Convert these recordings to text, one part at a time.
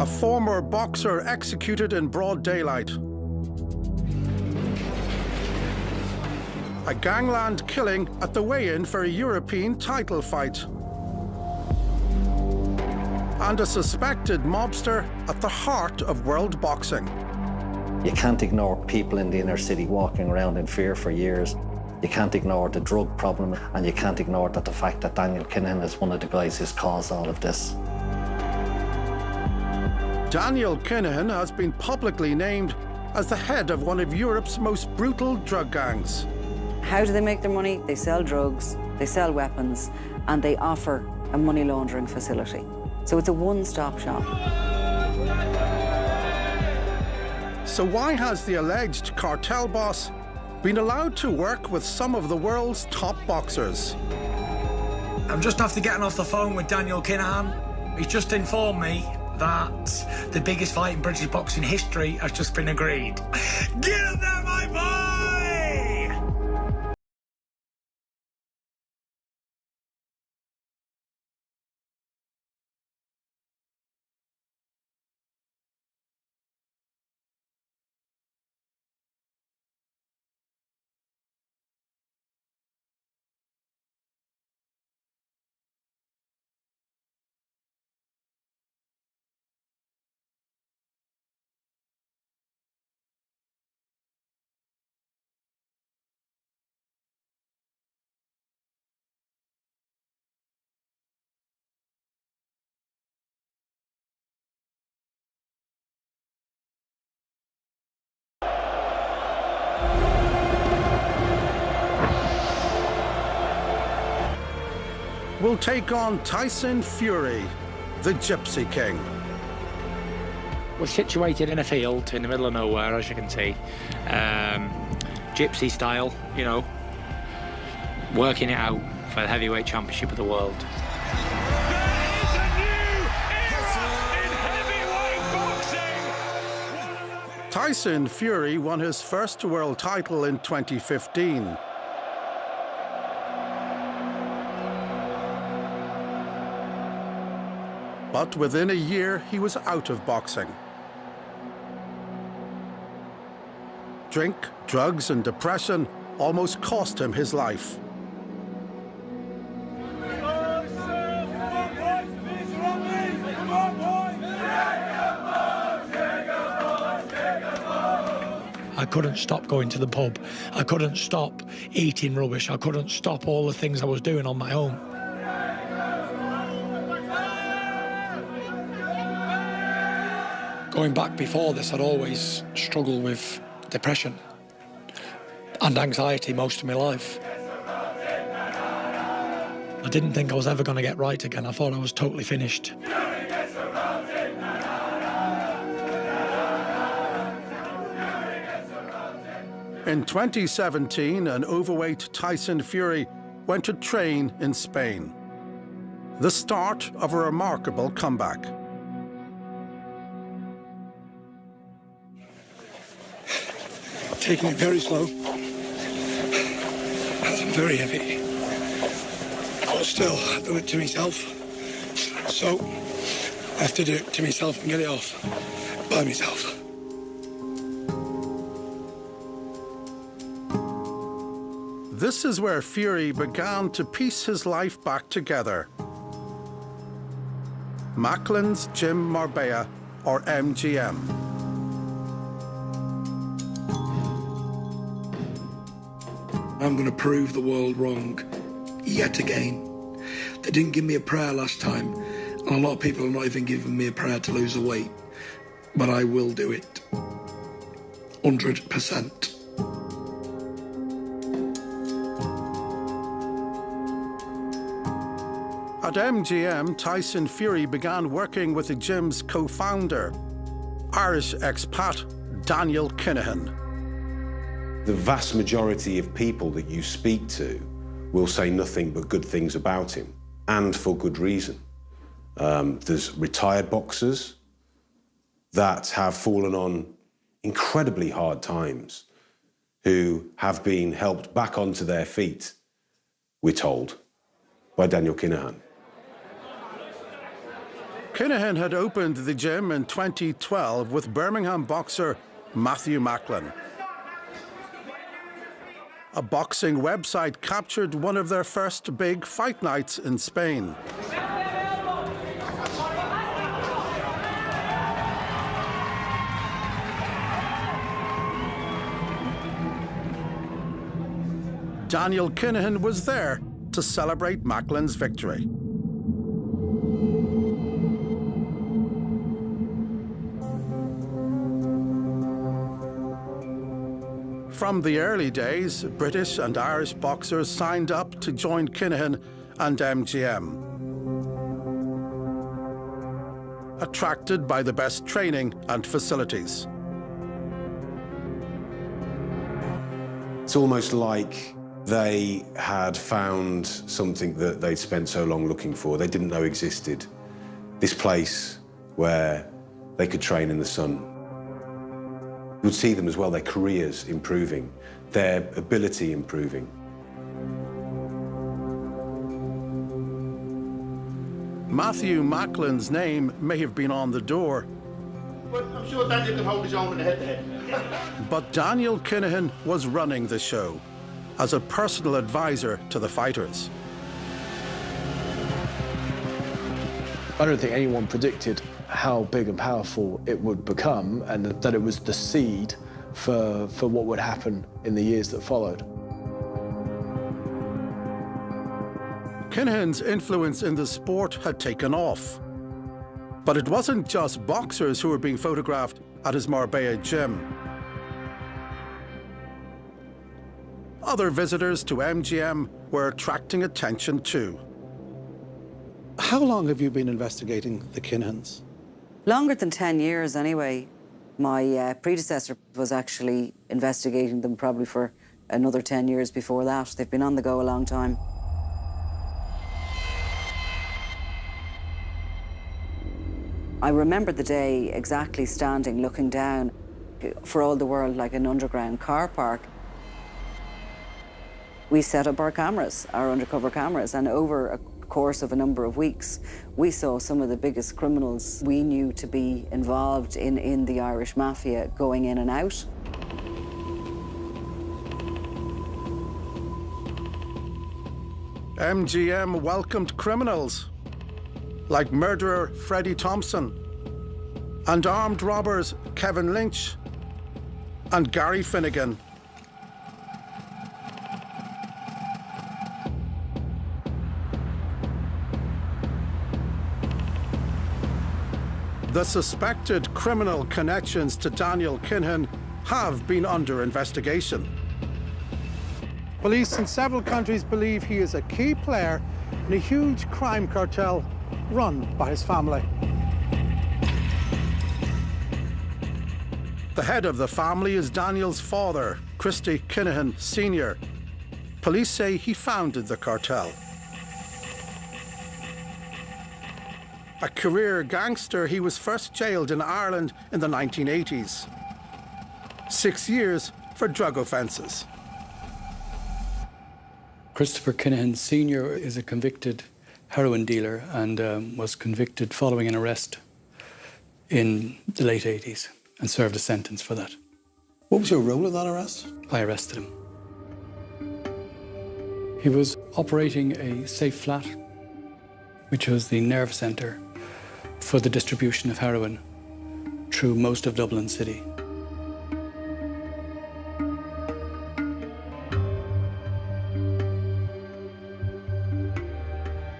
A former boxer executed in broad daylight. A gangland killing at the weigh-in for a European title fight. And a suspected mobster at the heart of world boxing. You can't ignore people in the inner city walking around in fear for years. You can't ignore the drug problem, and you can't ignore the fact that Daniel Kinahan is one of the guys who's caused all of this. Daniel Kinahan has been publicly named as the head of one of Europe's most brutal drug gangs. How do they make their money? They sell drugs, they sell weapons, and they offer a money laundering facility. So it's a one-stop shop. So why has the alleged cartel boss been allowed to work with some of the world's top boxers? I'm just after getting off the phone with Daniel Kinahan. He's just informed me that the biggest fight in British boxing history has just been agreed. Get up there, my boy! Will take on Tyson Fury, the Gypsy King. We're situated in a field in the middle of nowhere, as you can see. Gypsy style, you know, working it out for the heavyweight championship of the world. There is a new era in heavyweight boxing! Tyson Fury won his first world title in 2015. But within a year, he was out of boxing. Drink, drugs, and depression almost cost him his life. I couldn't stop going to the pub. I couldn't stop eating rubbish. I couldn't stop all the things I was doing on my own. Going back before this, I'd always struggled with depression and anxiety most of my life. I didn't think I was ever going to get right again. I thought I was totally finished. In 2017, an overweight Tyson Fury went to train in Spain. The start of a remarkable comeback. Taking it very slow. I'm very heavy. But still, I do it to myself. So, I have to do it to myself and get it off by myself. This is where Fury began to piece his life back together. Macklin's Gym Marbella, or MGM. I'm going to prove the world wrong, yet again. They didn't give me a prayer last time, and a lot of people are not even giving me a prayer to lose the weight. But I will do it. 100%. At MGM, Tyson Fury began working with the gym's co-founder, Irish expat Daniel Kinahan. The vast majority of people that you speak to will say nothing but good things about him, and for good reason. There's retired boxers that have fallen on incredibly hard times, who have been helped back onto their feet, we're told, by Daniel Kinahan. Kinahan had opened the gym in 2012 with Birmingham boxer Matthew Macklin. A boxing website captured one of their first big fight nights in Spain. Daniel Kinahan was there to celebrate Macklin's victory. From the early days, British and Irish boxers signed up to join Kinahan and MGM. Attracted by the best training and facilities. It's almost like they had found something that they'd spent so long looking for, they didn't know existed. This place where they could train in the sun. You would see them as well, their careers improving, their ability improving. Matthew Macklin's name may have been on the door. But I'm sure Daniel can hold his own in the head-to-head. But Daniel Kinahan was running the show as a personal advisor to the fighters. I don't think anyone predicted how big and powerful it would become, and that it was the seed for what would happen in the years that followed. Kinahan's influence in the sport had taken off. But it wasn't just boxers who were being photographed at his Marbella gym. Other visitors to MGM were attracting attention too. How long have you been investigating the Kinahans? Longer than 10 years anyway. My predecessor was actually investigating them probably for another 10 years before that. They've been on the go a long time. I remember the day exactly standing, looking down, for all the world like an underground car park. We set up our cameras, our undercover cameras, and over a course of a number of weeks, we saw some of the biggest criminals we knew to be involved in the Irish mafia going in and out. MGM welcomed criminals like murderer Freddie Thompson and armed robbers Kevin Lynch and Gary Finnegan. The suspected criminal connections to Daniel Kinahan have been under investigation. Police in several countries believe he is a key player in a huge crime cartel run by his family. The head of the family is Daniel's father, Christy Kinahan Sr. Police say he founded the cartel. A career gangster, he was first jailed in Ireland in the 1980s. 6 years for drug offences. Christopher Kinahan Sr. is a convicted heroin dealer and was convicted following an arrest in the late 80s and served a sentence for that. What was your role in that arrest? I arrested him. He was operating a safe flat, which was the nerve centre for the distribution of heroin through most of Dublin City.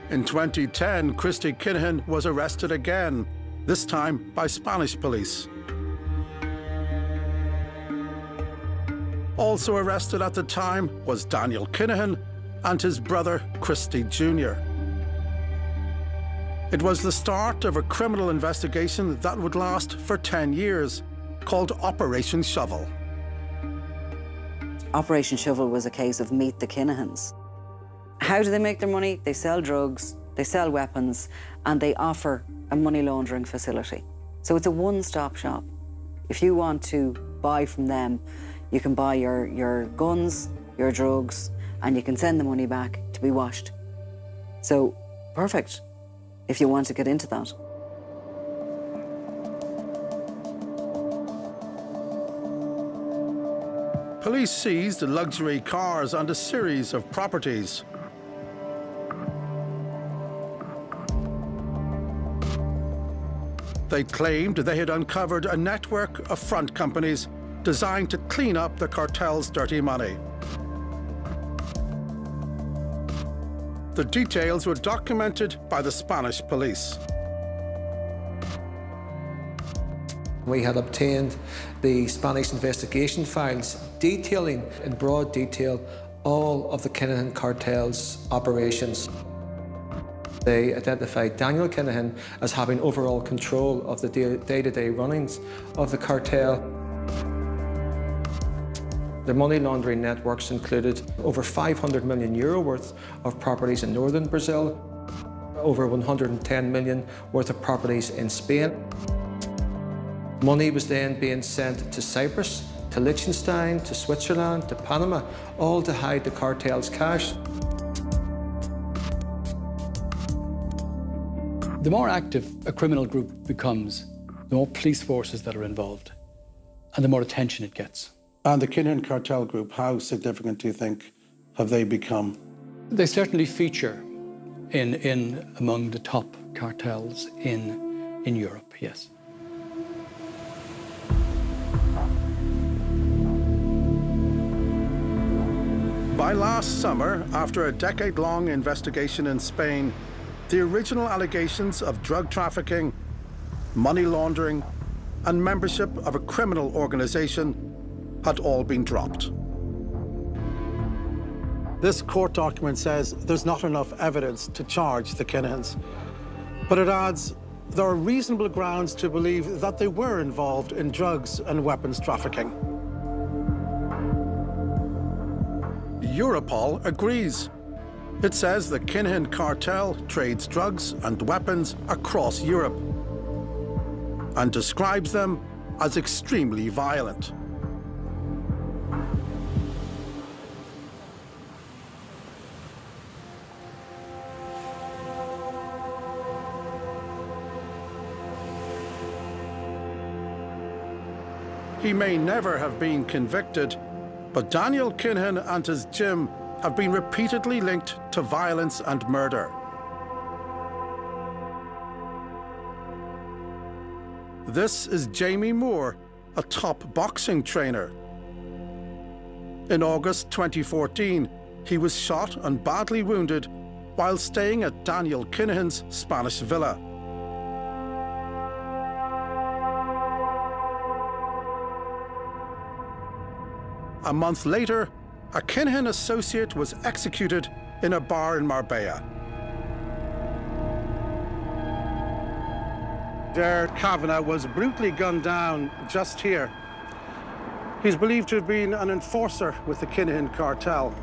In 2010, Christy Kinahan was arrested again, this time by Spanish police. Also arrested at the time was Daniel Kinahan and his brother, Christy Jr. It was the start of a criminal investigation that would last for 10 years, called Operation Shovel. Operation Shovel was a case of meet the Kinahans. How do they make their money? They sell drugs, they sell weapons, and they offer a money laundering facility. So it's a one-stop shop. If you want to buy from them, you can buy your guns, your drugs, and you can send the money back to be washed. So, perfect if you want to get into that. police seized luxury cars and a series of properties. They claimed they had uncovered a network of front companies designed to clean up the cartel's dirty money. The details were documented by the Spanish police. We had obtained the Spanish investigation files detailing in broad detail all of the Kinahan cartel's operations. They identified Daniel Kinahan as having overall control of the day-to-day runnings of the cartel. The money laundering networks included over €500 million worth of properties in northern Brazil, over 110 million worth of properties in Spain. Money was then being sent to Cyprus, to Liechtenstein, to Switzerland, to Panama, all to hide the cartel's cash. The more active a criminal group becomes, the more police forces that are involved, and the more attention it gets. And the Kinahan cartel group, how significant do you think have they become? They certainly feature in among the top cartels in Europe, yes. By last summer, after a decade-long investigation in Spain, the original allegations of drug trafficking, money laundering, and membership of a criminal organization had all been dropped. This court document says there's not enough evidence to charge the Kinahans, but it adds there are reasonable grounds to believe that they were involved in drugs and weapons trafficking. Europol agrees. It says the Kinahan cartel trades drugs and weapons across Europe and describes them as extremely violent. He may never have been convicted, but Daniel Kinahan and his gym have been repeatedly linked to violence and murder. This is Jamie Moore, a top boxing trainer. In August 2014, he was shot and badly wounded while staying at Daniel Kinahan's Spanish villa. A month later, a Kinahan associate was executed in a bar in Marbella. Derek Kavanagh was brutally gunned down just here. He's believed to have been an enforcer with the Kinahan cartel.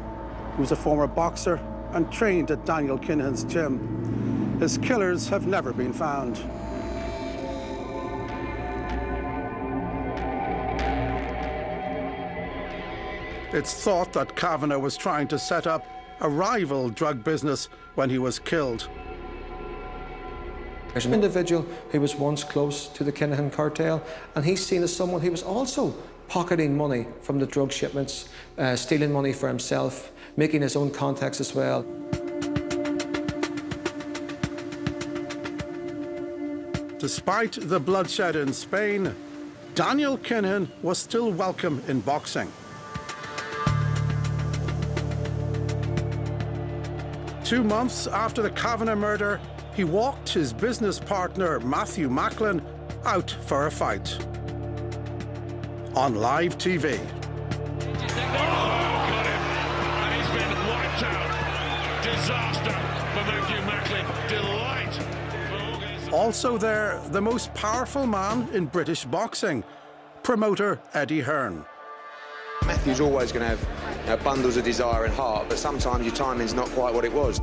He was a former boxer and trained at Daniel Kinahan's gym. His killers have never been found. It's thought that Kavanagh was trying to set up a rival drug business when he was killed. There's an individual who was once close to the Kinahan cartel, and he's seen as someone who was also pocketing money from the drug shipments, stealing money for himself, making his own contacts as well. Despite the bloodshed in Spain, Daniel Kinahan was still welcome in boxing. 2 months after the Kavanagh murder, he walked his business partner, Matthew Macklin, out for a fight. On live TV. Oh, got him. And he's been wiped out. Disaster for Matthew Macklin. Delight for organised. Also there, the most powerful man in British boxing, promoter Eddie Hearn. Matthew's always going to have bundles of desire and heart, but sometimes your timing's not quite what it was.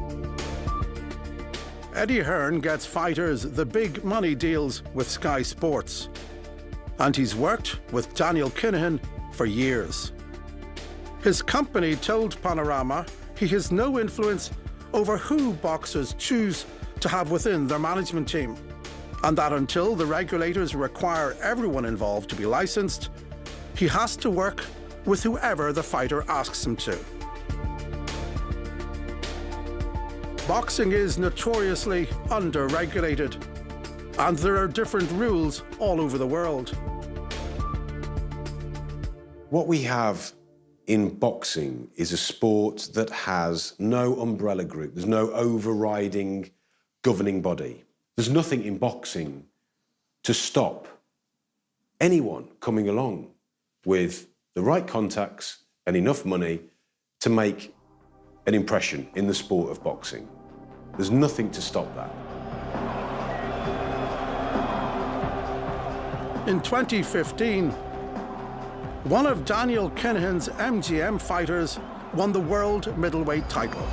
Eddie Hearn gets fighters the big money deals with Sky Sports. And he's worked with Daniel Kinahan for years. His company told Panorama he has no influence over who boxers choose to have within their management team, and that until the regulators require everyone involved to be licensed, he has to work with whoever the fighter asks him to. Boxing is notoriously under-regulated, and there are different rules all over the world. What we have in boxing is a sport that has no umbrella group. There's no overriding governing body. There's nothing in boxing to stop anyone coming along with the right contacts and enough money to make an impression in the sport of boxing. There's nothing to stop that. In 2015, one of Daniel Kinahan's MGM fighters won the world middleweight title.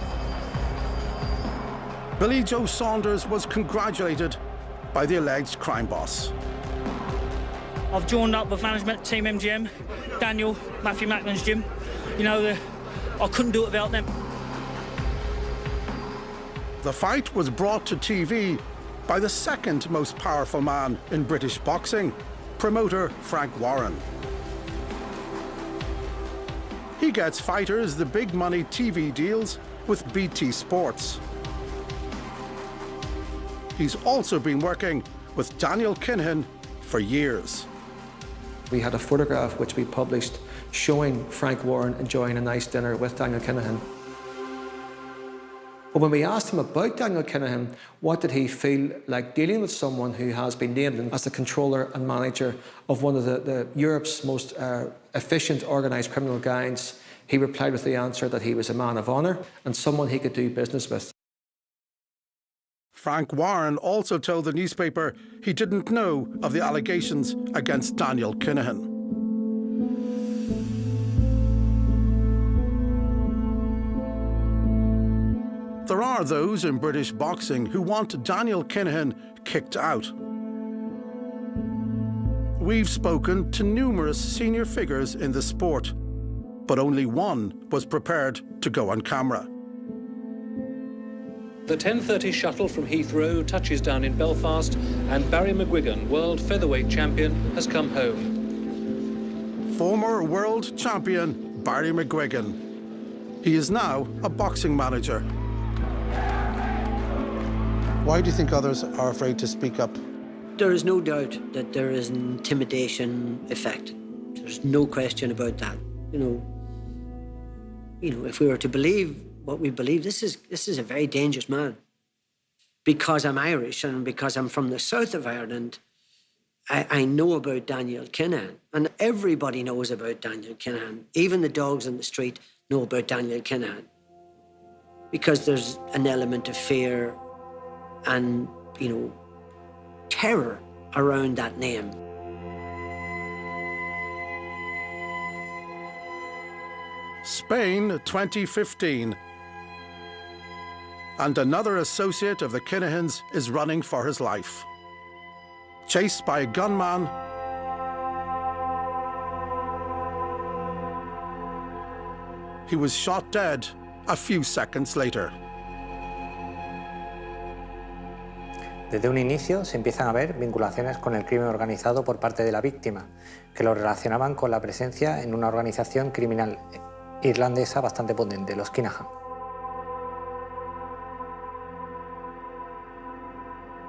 Billy Joe Saunders was congratulated by the alleged crime boss. I've joined up with management team MGM, Daniel, Matthew Macklin's gym. You know, I couldn't do it without them. The fight was brought to TV by the second most powerful man in British boxing, promoter Frank Warren. He gets fighters the big money TV deals with BT Sports. He's also been working with Daniel Kinahan for years. We had a photograph which we published showing Frank Warren enjoying a nice dinner with Daniel Kinahan. But when we asked him about Daniel Kinahan, what did he feel like dealing with someone who has been named as the controller and manager of one of the Europe's most efficient organised criminal gangs, he replied with the answer that he was a man of honour and someone he could do business with. Frank Warren also told the newspaper he didn't know of the allegations against Daniel Kinahan. There are those in British boxing who want Daniel Kinahan kicked out. We've spoken to numerous senior figures in the sport, but only one was prepared to go on camera. The 10:30 shuttle from Heathrow touches down in Belfast, and Barry McGuigan, world featherweight champion, has come home. Former world champion Barry McGuigan. He is now a boxing manager. Why do you think others are afraid to speak up? There is no doubt that there is an intimidation effect. There's no question about that. You know, if we were to believe what we believe, this is a very dangerous man. Because I'm Irish and because I'm from the south of Ireland, I know about Daniel Kinahan, and everybody knows about Daniel Kinahan. Even the dogs on the street know about Daniel Kinahan. Because there's an element of fear and, you know, terror around that name. Spain 2015. And another associate of the Kinahans is running for his life. Chased by a gunman, he was shot dead a few seconds later. Desde un inicio se empiezan a ver vinculaciones con el crimen organizado por parte de la víctima, que lo relacionaban con la presencia en una organización criminal irlandesa bastante potente, los Kinahan.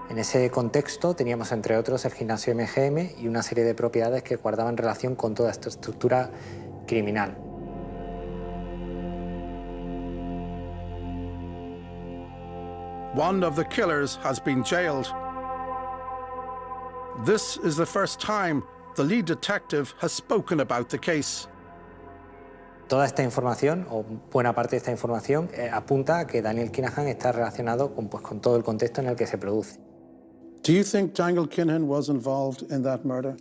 En ese contexto teníamos, entre otros, el gimnasio MGM y una serie de propiedades que guardaban relación con toda esta estructura criminal. One of the killers has been jailed. This is the first time the lead detective has spoken about the case. Toda esta información, o buena parte de esta información, apunta a que Daniel Kinahan está relacionado con todo el contexto en el que se produce. Do you think Daniel Kinahan was involved in that murder?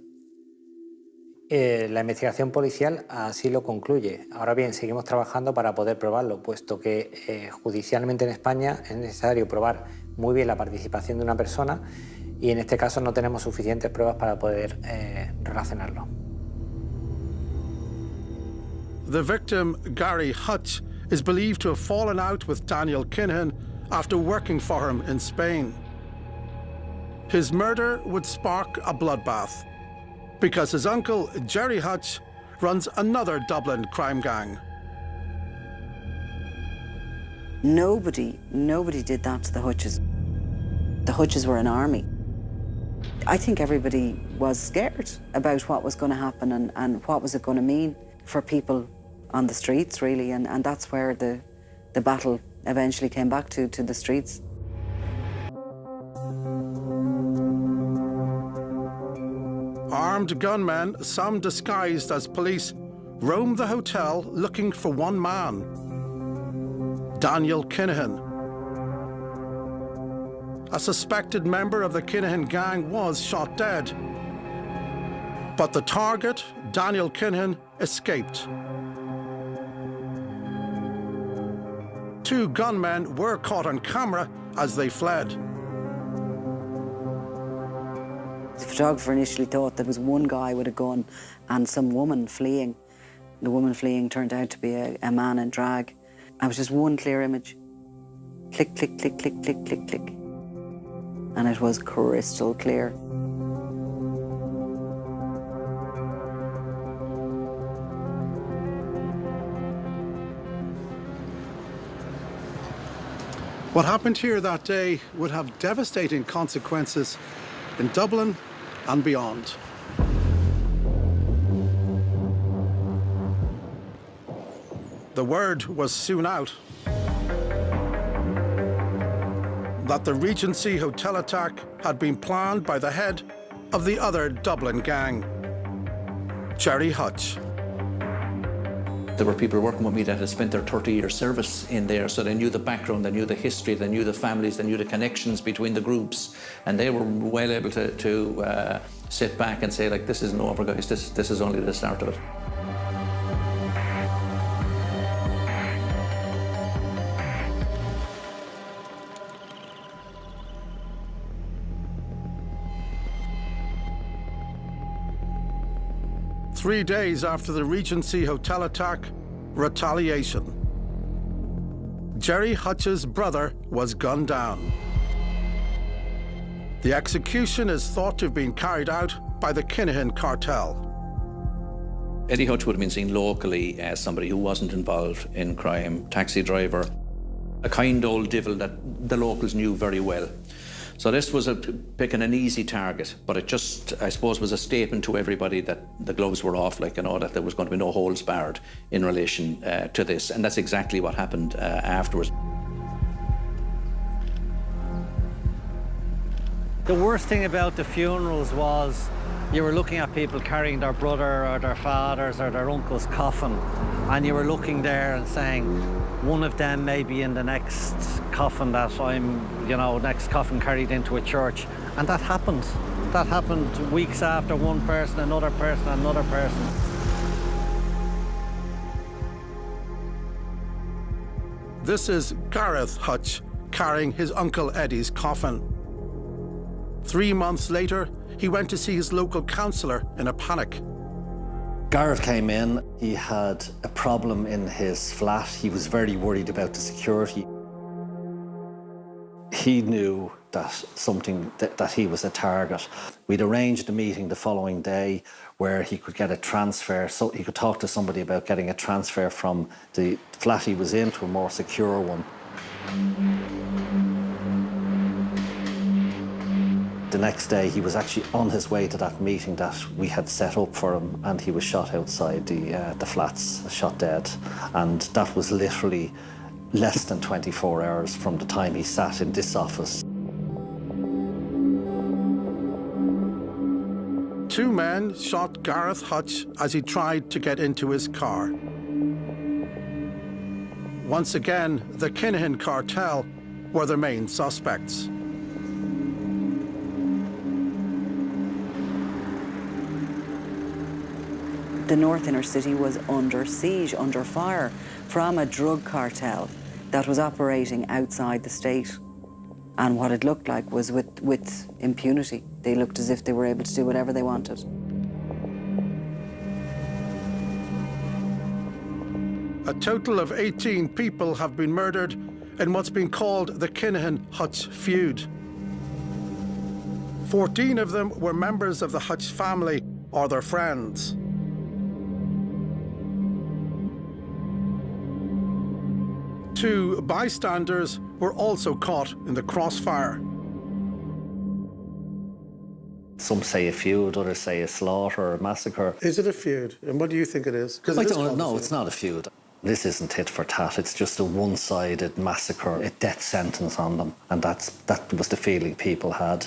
La investigación policial así lo concluye. Ahora bien, seguimos trabajando para poder probarlo, puesto que judicialmente en España es necesario probar muy bien la participación de una persona y en este caso no tenemos suficientes pruebas para poder relacionarlo. The victim, Gary Hutch, is believed to have fallen out with Daniel Kinahan after working for him in Spain. His murder would spark a bloodbath because his uncle, Jerry Hutch, runs another Dublin crime gang. Nobody did that to the Hutches. The Hutches were an army. I think everybody was scared about what was going to happen and what was it going to mean for people on the streets, really, and that's where the battle eventually came back to the streets. Armed gunmen, some disguised as police, roamed the hotel looking for one man, Daniel Kinahan. A suspected member of the Kinahan gang was shot dead. But the target, Daniel Kinahan, escaped. 2 gunmen were caught on camera as they fled. The photographer initially thought there was one guy with a gun and some woman fleeing. The woman fleeing turned out to be a man in drag. It was just one clear image. Click, click, click, click, click, click, click. And it was crystal clear. What happened here that day would have devastating consequences in Dublin and beyond. The word was soon out that the Regency Hotel attack had been planned by the head of the other Dublin gang, Gerry Hutch. There were people working with me that had spent their 30-year service in there, so they knew the background, they knew the history, they knew the families, they knew the connections between the groups, and they were well able to sit back and say, like, this isn't over, guys, this is only the start of it. Three days after the Regency Hotel attack, retaliation. Gerry Hutch's brother was gunned down. The execution is thought to have been carried out by the Kinahan cartel. Eddie Hutch would have been seen locally as somebody who wasn't involved in crime, taxi driver, a kind old devil that the locals knew very well. So this was picking an easy target, but it just, I suppose, was a statement to everybody that the gloves were off, like, you know, that there was going to be no holds barred in relation to this. And that's exactly what happened afterwards. The worst thing about the funerals was you were looking at people carrying their brother or their father's or their uncle's coffin, and you were looking there and saying, one of them may be in the next coffin that next coffin carried into a church. And that happened. That happened weeks after. One person, another person, another person. This is Gareth Hutch carrying his Uncle Eddie's coffin. 3 months later, he went to see his local councillor in a panic. Gareth came in, he had a problem in his flat. He was very worried about the security. He knew that he was a target. We'd arranged a meeting the following day where he could get a transfer, so he could talk to somebody about getting a transfer from the flat he was in to a more secure one. The next day, he was actually on his way to that meeting that we had set up for him, and he was shot outside the flats, shot dead. And that was literally less than 24 hours from the time he sat in this office. 2 men shot Gareth Hutch as he tried to get into his car. Once again, the Kinahan cartel were the main suspects. The North Inner City was under siege, under fire from a drug cartel that was operating outside the state. And what it looked like was with impunity. They looked as if they were able to do whatever they wanted. A total of 18 people have been murdered in what's been called the Kinahan-Hutch feud. 14 of them were members of the Hutch family or their friends. 2 bystanders were also caught in the crossfire. Some say a feud, others say a slaughter or a massacre. Is it a feud? And what do you think it is? I don't know, it's not a feud. This isn't tit for tat, it's just a one-sided massacre, a death sentence on them, and that was the feeling people had.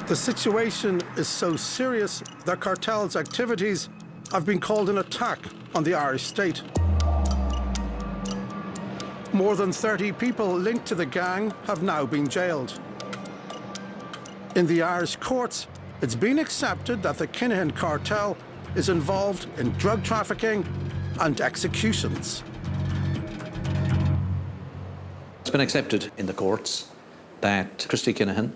The situation is so serious that cartel's activities have been called an attack on the Irish state. More than 30 people linked to the gang have now been jailed. In the Irish courts, it's been accepted that the Kinahan cartel is involved in drug trafficking and executions. It's been accepted in the courts that Christy Kinahan,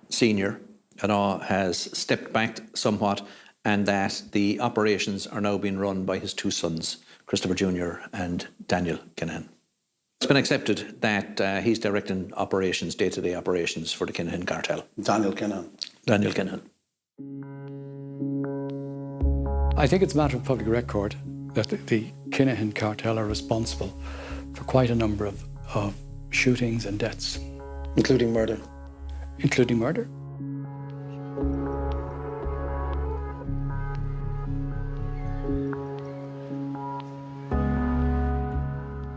Senior, has stepped back somewhat, and that the operations are now being run by his 2 sons, Christopher Jr. and Daniel Kinahan. It's been accepted that he's directing operations, day-to-day operations for the Kinahan cartel. Daniel Kinahan. Daniel Kinahan. I think it's a matter of public record that the Kinahan cartel are responsible for quite a number of shootings and deaths. Including murder? Including murder.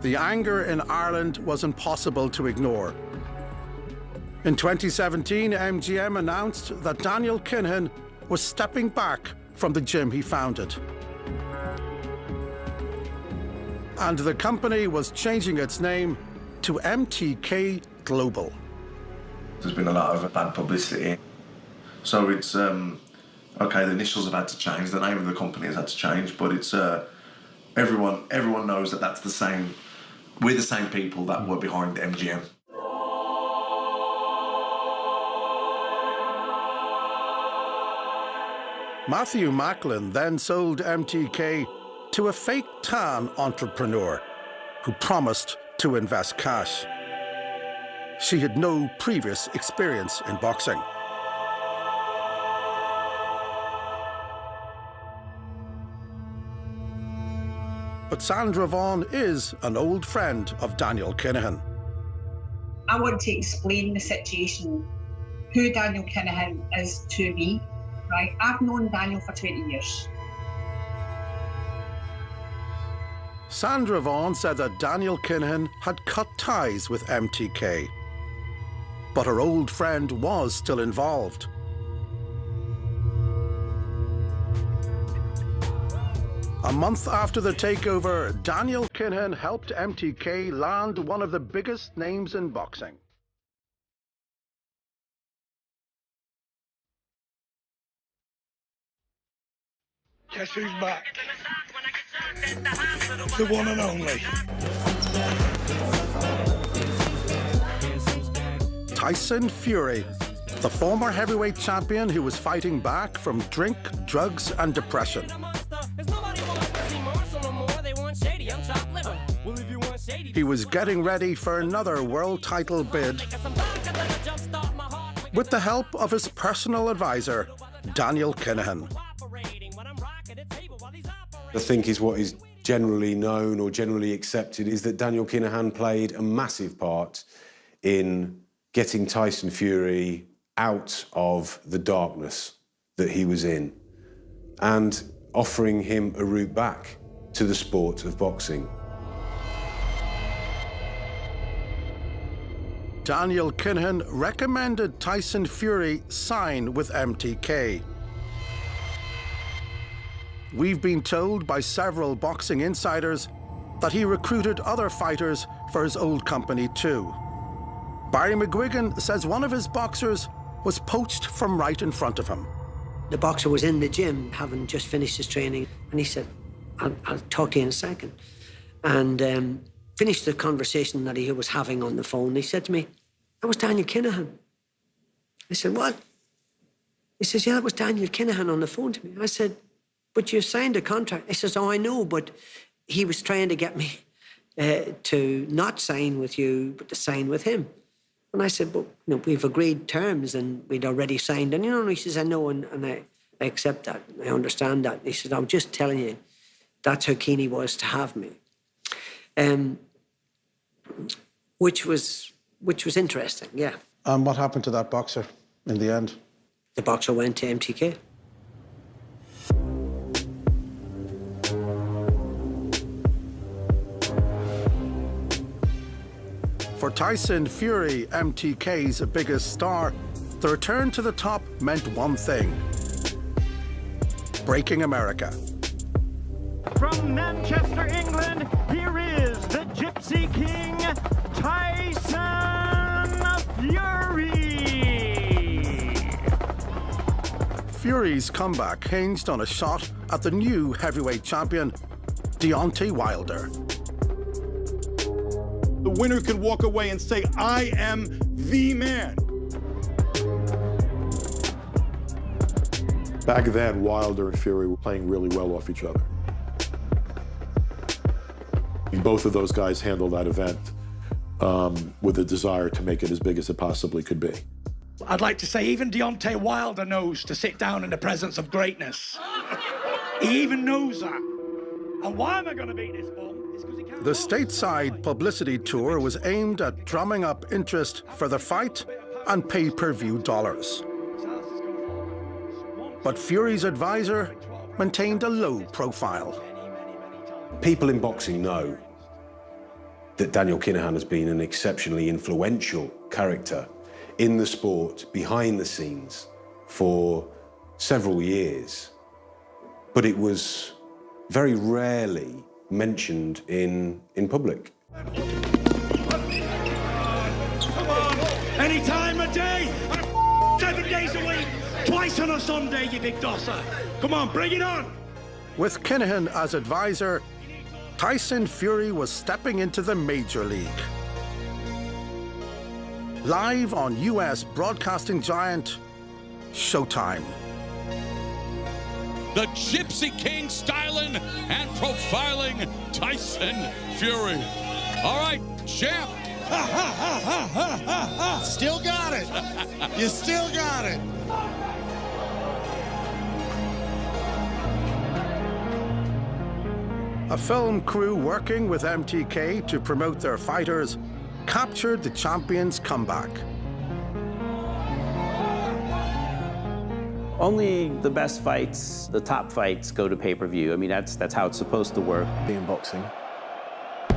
The anger in Ireland was impossible to ignore. In 2017, MGM announced that Daniel Kinahan was stepping back from the gym he founded. And the company was changing its name to MTK Global. There's been a lot of bad publicity. So it's, okay, the initials have had to change, the name of the company has had to change, but it's, everyone knows that that's the same, we're the same people that were behind MGM. Matthew Macklin then sold MTK to a fake tan entrepreneur who promised to invest cash. She had no previous experience in boxing. But Sandra Vaughan is an old friend of Daniel Kinahan. I want to explain the situation, who Daniel Kinahan is to me, right? I've known Daniel for 20 years. Sandra Vaughan said that Daniel Kinahan had cut ties with MTK, but her old friend was still involved. A month after the takeover, Daniel Kinahan helped MTK land one of the biggest names in boxing. Guess who's back? The one and only. Tyson Fury, the former heavyweight champion who was fighting back from drink, drugs and depression. He was getting ready for another world title bid with the help of his personal advisor, Daniel Kinahan. I think is what is generally known or generally accepted is that Daniel Kinahan played a massive part in getting Tyson Fury out of the darkness that he was in and offering him a route back to the sport of boxing. Daniel Kinahan recommended Tyson Fury sign with MTK. We've been told by several boxing insiders that he recruited other fighters for his old company too. Barry McGuigan says one of his boxers was poached from right in front of him. The boxer was in the gym, having just finished his training, and he said, I'll talk to you in a second. And finished the conversation that he was having on the phone. He said to me, that was Daniel Kinahan. I said, what? He says, yeah, that was Daniel Kinahan on the phone to me. I said, but you signed a contract. He says, oh, I know, but he was trying to get me to not sign with you, but to sign with him. And I said, well, we've agreed terms and we'd already signed. And, he says, I know, and I accept that. I understand that. He said, I'm just telling you, that's how keen he was to have me. Which was interesting, yeah. And what happened to that boxer in the end? The boxer went to MTK. For Tyson Fury, MTK's biggest star, the return to the top meant one thing: breaking America. From Manchester, England, here is the Gypsy King, Tyson Fury. Fury's comeback hinged on a shot at the new heavyweight champion, Deontay Wilder. The winner could walk away and say, I am the man. Back then, Wilder and Fury were playing really well off each other. Both of those guys handled that event with a desire to make it as big as it possibly could be. I'd like to say even Deontay Wilder knows to sit down in the presence of greatness. He even knows that. And why am I going to beat this bum? The stateside publicity tour was aimed at drumming up interest for the fight and pay-per-view dollars. But Fury's advisor maintained a low profile. People in boxing know that Daniel Kinahan has been an exceptionally influential character in the sport, behind the scenes, for several years. But it was very rarely mentioned in public. Come on, any time of day, 7 days a week, twice on a Sunday, you big dosser. Come on, bring it on. With Kinahan as advisor, Tyson Fury was stepping into the major league. Live on US broadcasting giant Showtime. The Gypsy King styling and profiling Tyson Fury. All right, champ. Still got it. You still got it. A film crew working with MTK to promote their fighters captured the champion's comeback. Only the best fights, the top fights, go to pay-per-view. I mean, that's how it's supposed to work. In boxing. Oh,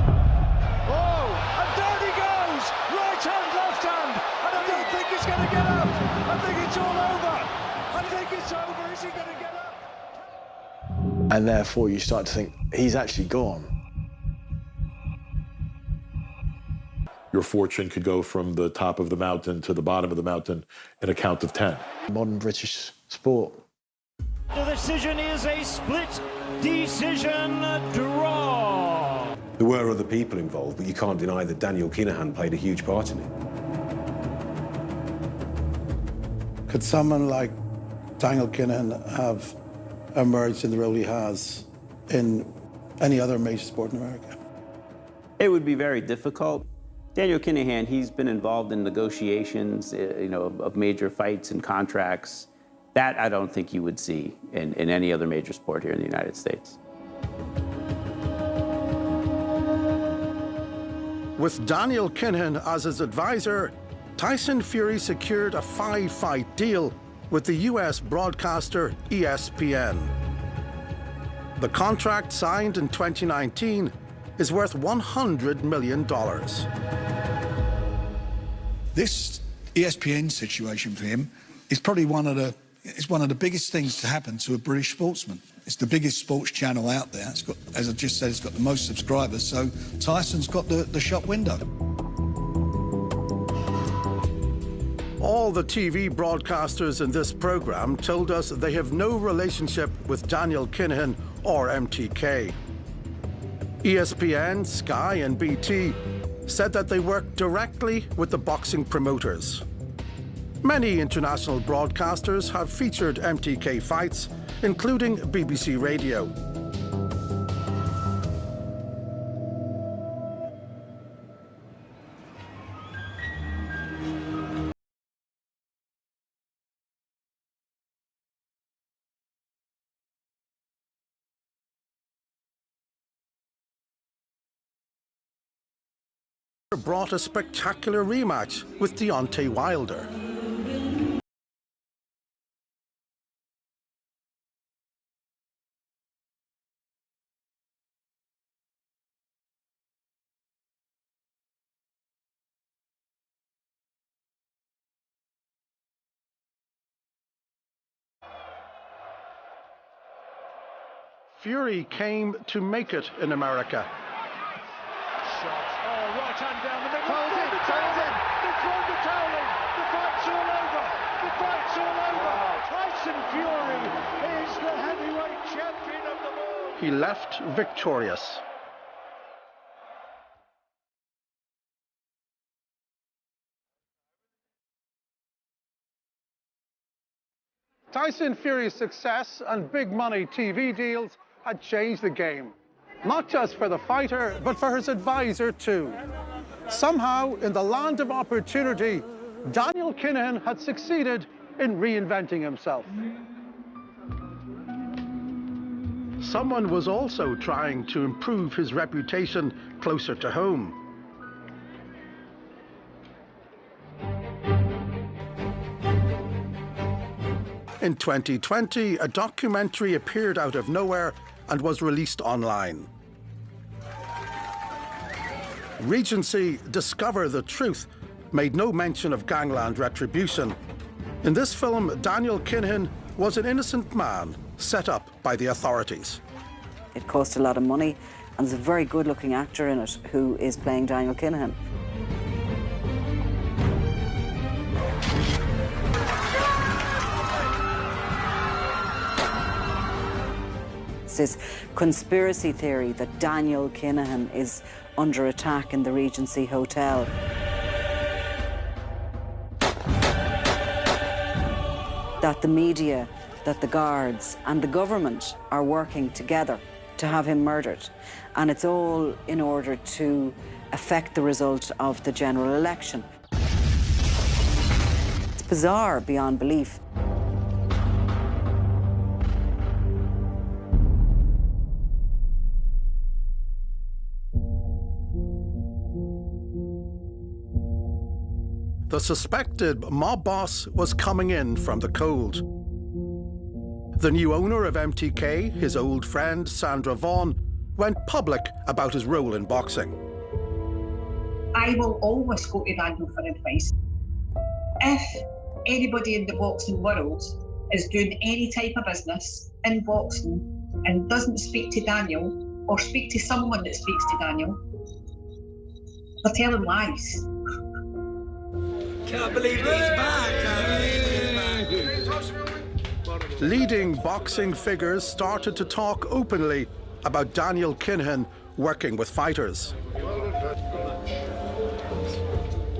and down he goes! Right hand, left hand, and I don't think he's going to get up. I think it's all over. I think it's over. Is he going to get up? And therefore you start to think, he's actually gone. Your fortune could go from the top of the mountain to the bottom of the mountain in a count of 10. Modern British sport. The decision is a split decision draw. There were other people involved, but you can't deny that Daniel Kinahan played a huge part in it. Could someone like Daniel Kinahan have emerged in the role he has in any other major sport in America? It would be very difficult. Daniel Kinahan, he's been involved in negotiations, of major fights and contracts. That I don't think you would see in any other major sport here in the United States. With Daniel Kinahan as his advisor, Tyson Fury secured a 5-fight deal with the US broadcaster ESPN. The contract signed in 2019 is worth $100 million. This ESPN situation for him is probably one of the biggest things to happen to a British sportsman. It's the biggest sports channel out there. It's got, as I just said, it's got the most subscribers, so Tyson's got the shop window. All the TV broadcasters in this program told us they have no relationship with Daniel Kinahan or MTK. ESPN, Sky, and BT said that they work directly with the boxing promoters. Many international broadcasters have featured MTK fights, including BBC Radio. brought a spectacular rematch with Deontay Wilder. Fury came to make it in America. Shot. Oh, right hand down the middle. Throws in. They've thrown the towel in. The fight's all over. The fight's all over. Tyson Fury is the heavyweight champion of the world. He left victorious. Tyson Fury's success and big money TV deals had changed the game. Not just for the fighter, but for his advisor too. Somehow, in the land of opportunity, Daniel Kinahan had succeeded in reinventing himself. Someone was also trying to improve his reputation closer to home. In 2020, a documentary appeared out of nowhere and was released online. Regency, Discover the Truth, made no mention of gangland retribution. In this film, Daniel Kinahan was an innocent man set up by the authorities. It cost a lot of money, and there's a very good-looking actor in it who is playing Daniel Kinahan. It's this conspiracy theory that Daniel Kinahan is under attack in the Regency Hotel. That the media, that the guards and the government are working together to have him murdered. And it's all in order to affect the result of the general election. It's bizarre beyond belief. The suspected mob boss was coming in from the cold. The new owner of MTK, his old friend Sandra Vaughan, went public about his role in boxing. I will always go to Daniel for advice. If anybody in the boxing world is doing any type of business in boxing and doesn't speak to Daniel or speak to someone that speaks to Daniel, they're telling lies. Can't believe he's back. Can't believe he's back. Leading boxing figures started to talk openly about Daniel Kinahan working with fighters.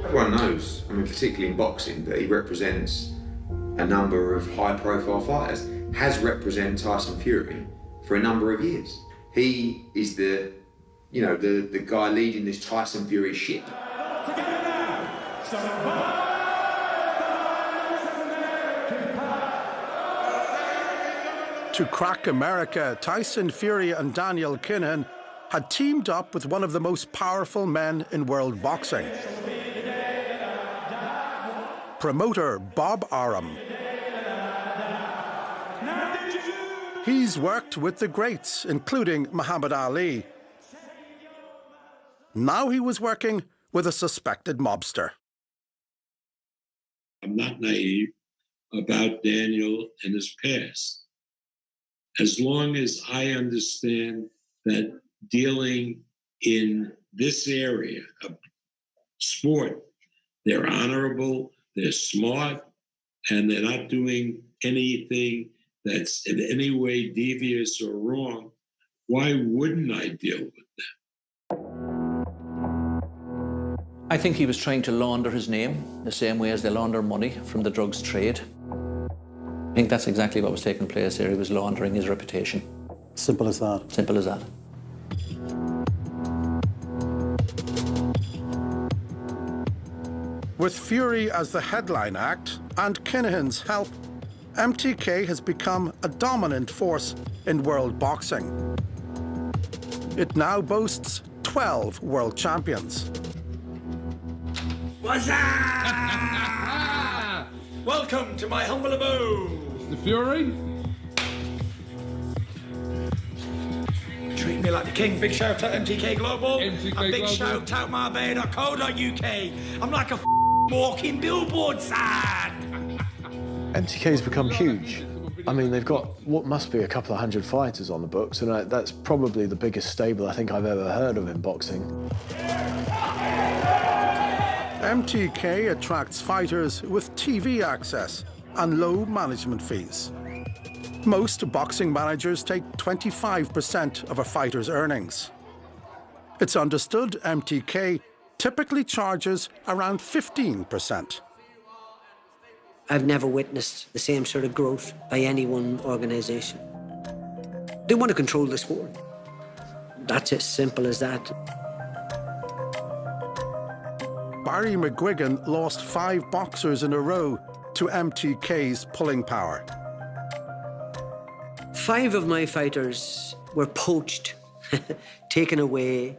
Everyone knows, I mean, particularly in boxing, that he represents a number of high-profile fighters, has represented Tyson Fury for a number of years. He is the guy leading this Tyson Fury ship. To crack America, Tyson Fury and Daniel Kinahan had teamed up with one of the most powerful men in world boxing, promoter Bob Arum. He's worked with the greats, including Muhammad Ali. Now he was working with a suspected mobster. I'm not naive about Daniel and his past. As long as I understand that dealing in this area of sport, they're honorable, they're smart, and they're not doing anything that's in any way devious or wrong, why wouldn't I deal with them? I think he was trying to launder his name the same way as they launder money from the drugs trade. I think that's exactly what was taking place here. He was laundering his reputation. Simple as that. Simple as that. With Fury as the headline act and Kinahan's help, MTK has become a dominant force in world boxing. It now boasts 12 world champions. What's up? Welcome to my humble abode. The Fury? Treat me like the king. Big shout out MTK Global. MTK and big Global. shout out marbay.co.uk. I'm like a walking billboard sign. MTK's become huge. I mean, they've got what must be a couple of hundred fighters on the books, and that's probably the biggest stable I think I've ever heard of in boxing. MTK attracts fighters with TV access and low management fees. Most boxing managers take 25% of a fighter's earnings. It's understood MTK typically charges around 15%. I've never witnessed the same sort of growth by any one organisation. They want to control the sport. That's as simple as that. Barry McGuigan lost 5 boxers in a row to MTK's pulling power. 5 of my fighters were poached, taken away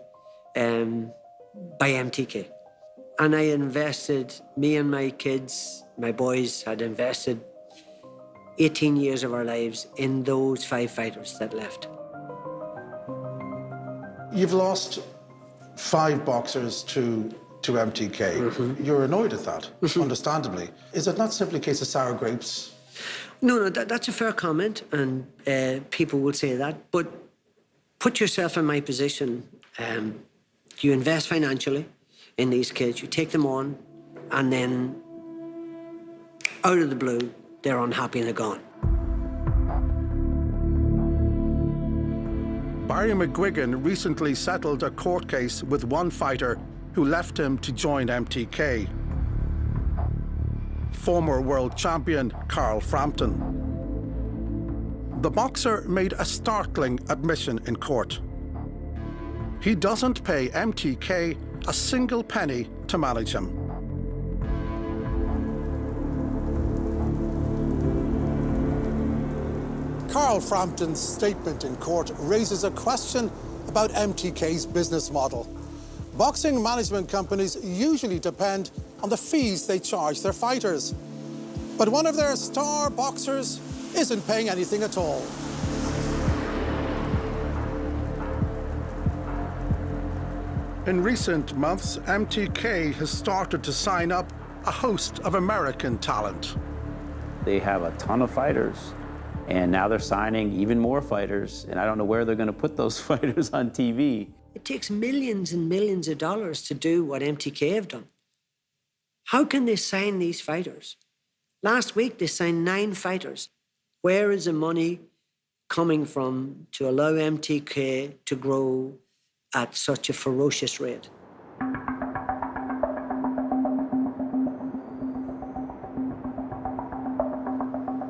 by MTK. And I invested, me and my kids, my boys had invested 18 years of our lives in those 5 fighters that left. You've lost 5 boxers to MTK. Mm-hmm. You're annoyed at that, understandably. Is it not simply a case of sour grapes? No, that's a fair comment, and people will say that. But put yourself in my position. You invest financially in these kids, you take them on, and then out of the blue, they're unhappy and they're gone. Barry McGuigan recently settled a court case with one fighter who left him to join MTK. Former world champion Carl Frampton. The boxer made a startling admission in court. He doesn't pay MTK a single penny to manage him. Carl Frampton's statement in court raises a question about MTK's business model. Boxing management companies usually depend on the fees they charge their fighters. But one of their star boxers isn't paying anything at all. In recent months, MTK has started to sign up a host of American talent. They have a ton of fighters, and now they're signing even more fighters, and I don't know where they're going to put those fighters on TV. It takes millions and millions of dollars to do what MTK have done. How can they sign these fighters? Last week, they signed 9 fighters. Where is the money coming from to allow MTK to grow at such a ferocious rate?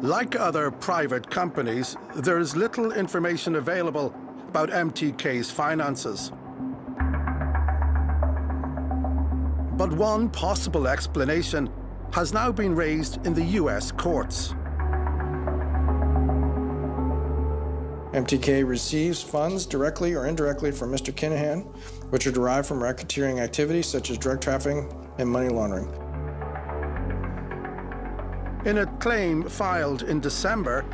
Like other private companies, there is little information available about MTK's finances. But one possible explanation has now been raised in the US courts. MTK receives funds directly or indirectly from Mr. Kinahan, which are derived from racketeering activities such as drug trafficking and money laundering. In a claim filed in December,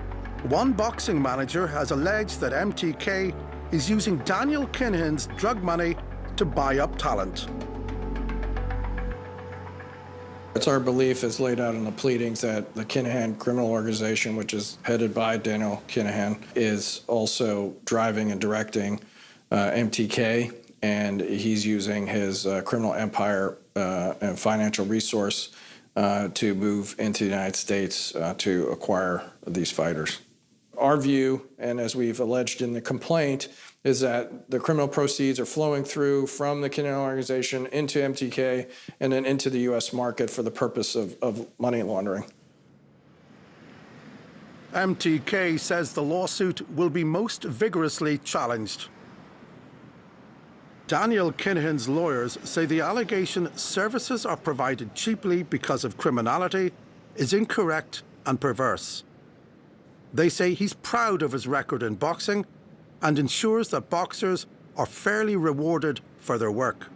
one boxing manager has alleged that MTK is using Daniel Kinahan's drug money to buy up talent. It's our belief, as laid out in the pleadings, that the Kinahan criminal organization, which is headed by Daniel Kinahan, is also driving and directing MTK, and he's using his criminal empire and financial resource to move into the United States to acquire these fighters. Our view, and as we've alleged in the complaint, is that the criminal proceeds are flowing through from the Kinahan organization into MTK and then into the U.S. market for the purpose of money laundering. MTK says the lawsuit will be most vigorously challenged. Daniel Kinahan's lawyers say the allegation services are provided cheaply because of criminality is incorrect and perverse. They say he's proud of his record in boxing and ensures that boxers are fairly rewarded for their work.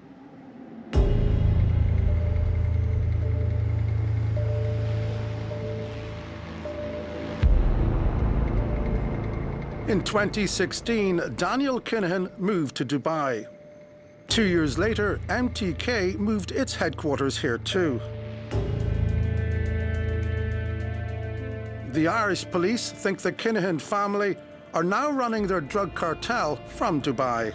In 2016, Daniel Kinahan moved to Dubai. 2 years later, MTK moved its headquarters here too. The Irish police think the Kinahan family are now running their drug cartel from Dubai.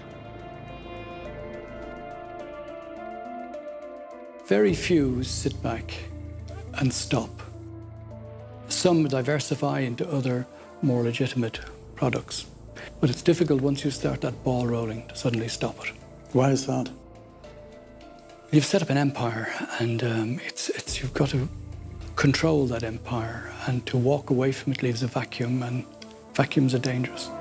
Very few sit back and stop. Some diversify into other more legitimate products. But it's difficult once you start that ball rolling to suddenly stop it. Why is that? You've set up an empire, and you've got to control that empire, and to walk away from it leaves a vacuum, and vacuums are dangerous.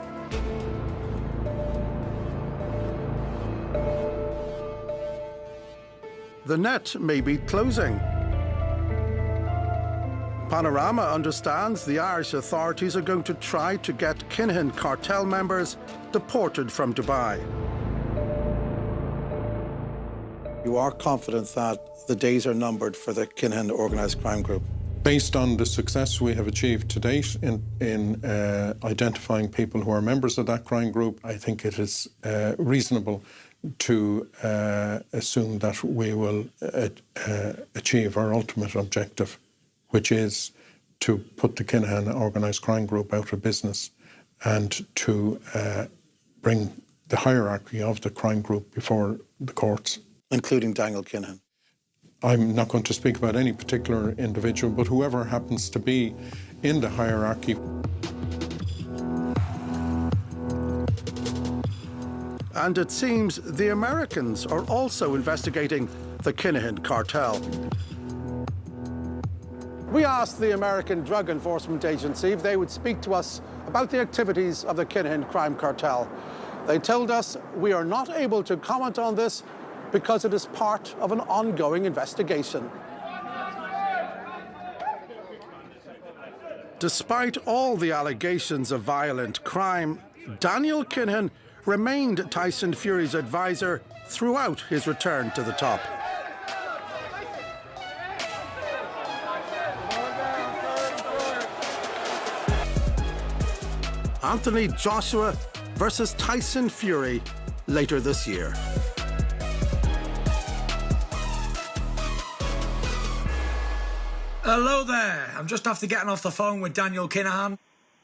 The net may be closing. Panorama understands the Irish authorities are going to try to get Kinahan cartel members deported from Dubai. You are confident that the days are numbered for the Kinahan organised crime group? Based on the success we have achieved to date in identifying people who are members of that crime group, I think it is reasonable to assume that we will achieve our ultimate objective, which is to put the Kinahan organised crime group out of business and to bring the hierarchy of the crime group before the courts. Including Daniel Kinahan? I'm not going to speak about any particular individual, but whoever happens to be in the hierarchy. And it seems the Americans are also investigating the Kinahan cartel. We asked the American Drug Enforcement Agency if they would speak to us about the activities of the Kinahan crime cartel. They told us we are not able to comment on this because it is part of an ongoing investigation. Despite all the allegations of violent crime, Daniel Kinahan remained Tyson Fury's advisor throughout his return to the top. Anthony Joshua versus Tyson Fury later this year. Hello there. I'm just after getting off the phone with Daniel Kinahan.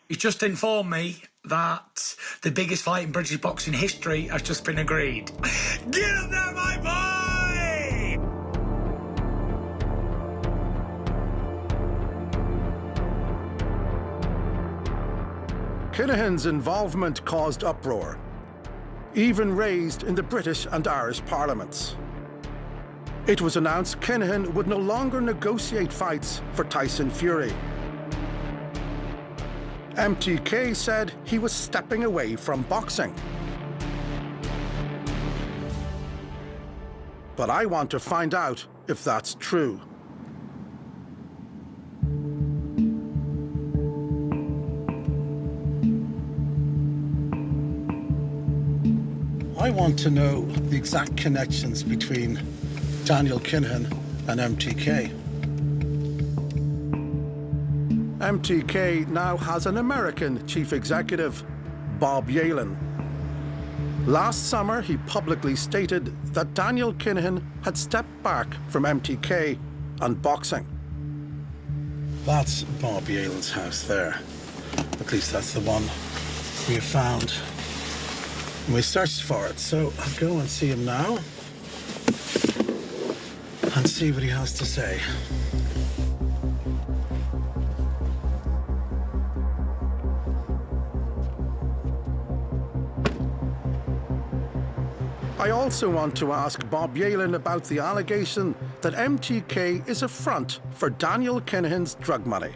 He's just informed me that the biggest fight in British boxing history has just been agreed. Get up there, my boy! Kinahan's involvement caused uproar, even raised in the British and Irish parliaments. It was announced Kinahan would no longer negotiate fights for Tyson Fury. MTK said he was stepping away from boxing. But I want to find out if that's true. I want to know the exact connections between Daniel Kinahan and MTK. MTK now has an American chief executive, Bob Yalen. Last summer, he publicly stated that Daniel Kinahan had stepped back from MTK and boxing. That's Bob Yalen's house there. At least that's the one we have found. And we searched for it, so I'll go and see him now and see what he has to say. I also want to ask Bob Yalen about the allegation that MTK is a front for Daniel Kinahan's drug money.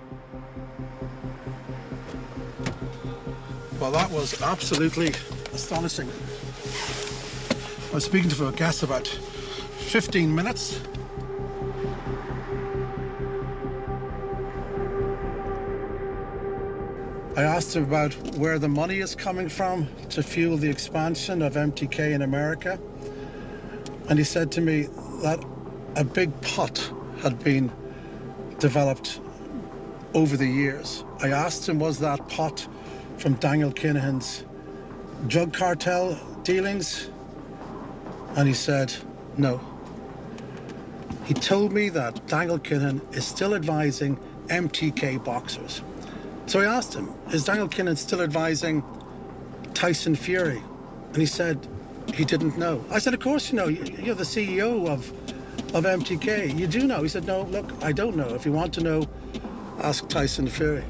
Well, that was absolutely astonishing. I was speaking to a guest about 15 minutes. I asked him about where the money is coming from to fuel the expansion of MTK in America. And he said to me that a big pot had been developed over the years. I asked him, was that pot from Daniel Kinahan's drug cartel dealings? And he said, no. He told me that Daniel Kinahan is still advising MTK boxers. So I asked him, is Daniel Kinahan still advising Tyson Fury? And he said he didn't know. I said, of course you know, you're the CEO of MTK. You do know. He said, no, look, I don't know. If you want to know, ask Tyson Fury.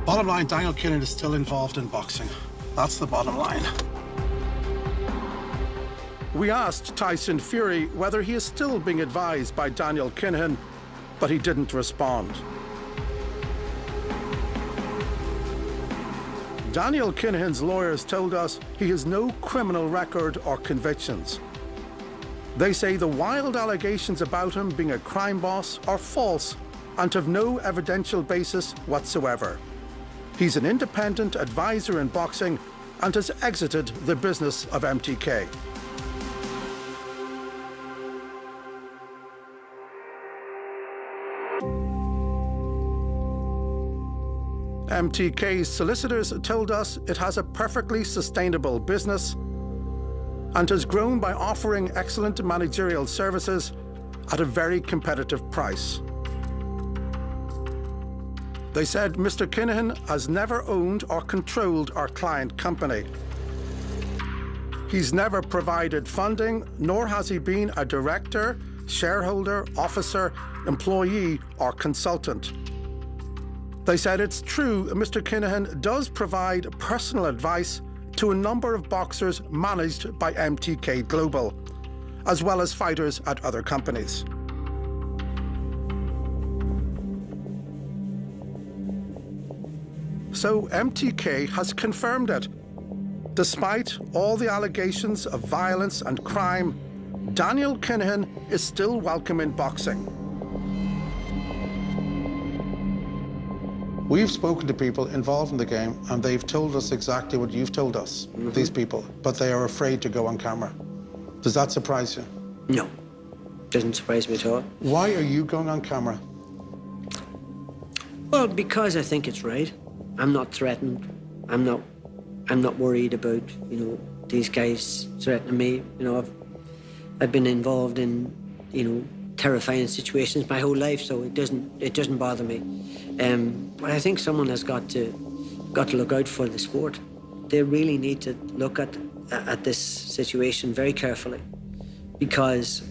Bottom line, Daniel Kinahan is still involved in boxing. That's the bottom line. We asked Tyson Fury whether he is still being advised by Daniel Kinahan, but he didn't respond. Daniel Kinahan's lawyers told us he has no criminal record or convictions. They say the wild allegations about him being a crime boss are false and have no evidential basis whatsoever. He's an independent advisor in boxing and has exited the business of MTK. MTK's solicitors told us it has a perfectly sustainable business and has grown by offering excellent managerial services at a very competitive price. They said Mr. Kinahan has never owned or controlled our client company. He's never provided funding, nor has he been a director, shareholder, officer, employee, or consultant. They said it's true Mr. Kinahan does provide personal advice to a number of boxers managed by MTK Global, as well as fighters at other companies. So MTK has confirmed it. Despite all the allegations of violence and crime, Daniel Kinahan is still welcome in boxing. We've spoken to people involved in the game, and they've told us exactly what you've told us, these people, but they are afraid to go on camera. Does that surprise you? No, doesn't surprise me at all. Why are you going on camera? Well, because I think it's right. I'm not threatened. I'm not worried about, these guys threatening me. I've been involved in, terrifying situations my whole life, so it doesn't bother me. But I think someone has got to look out for the sport. They really need to look at this situation very carefully, because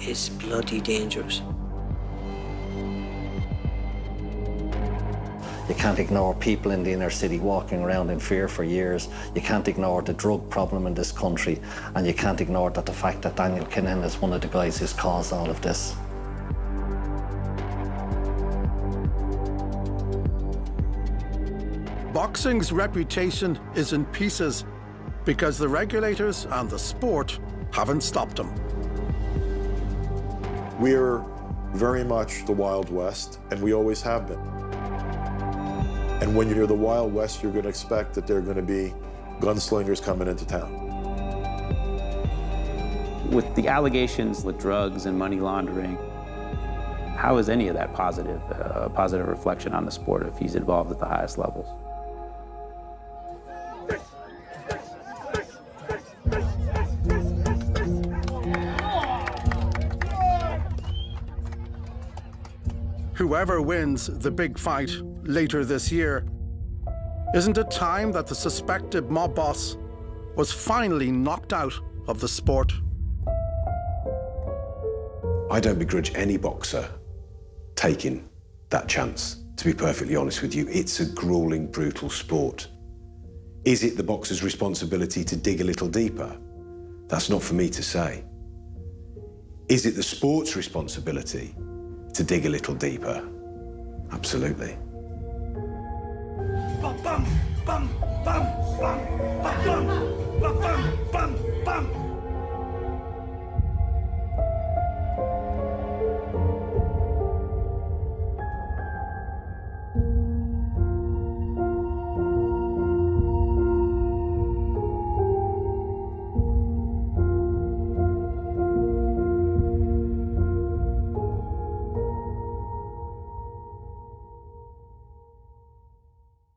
it's bloody dangerous. You can't ignore people in the inner city walking around in fear for years. You can't ignore the drug problem in this country. And you can't ignore the fact that Daniel Kinahan is one of the guys who's caused all of this. Boxing's reputation is in pieces because the regulators and the sport haven't stopped him. We're very much the Wild West, and we always have been. And when you're the Wild West, you're going to expect that there are going to be gunslingers coming into town. With the allegations with drugs and money laundering, how is any of that positive, a positive reflection on the sport if he's involved at the highest levels? Whoever wins the big fight later this year, isn't it time that the suspected mob boss was finally knocked out of the sport? I don't begrudge any boxer taking that chance, to be perfectly honest with you. It's a grueling, brutal sport. Is it the boxer's responsibility to dig a little deeper? That's not for me to say. Is it the sport's responsibility to dig a little deeper? Absolutely. Bum, bum, bum, bum, bum.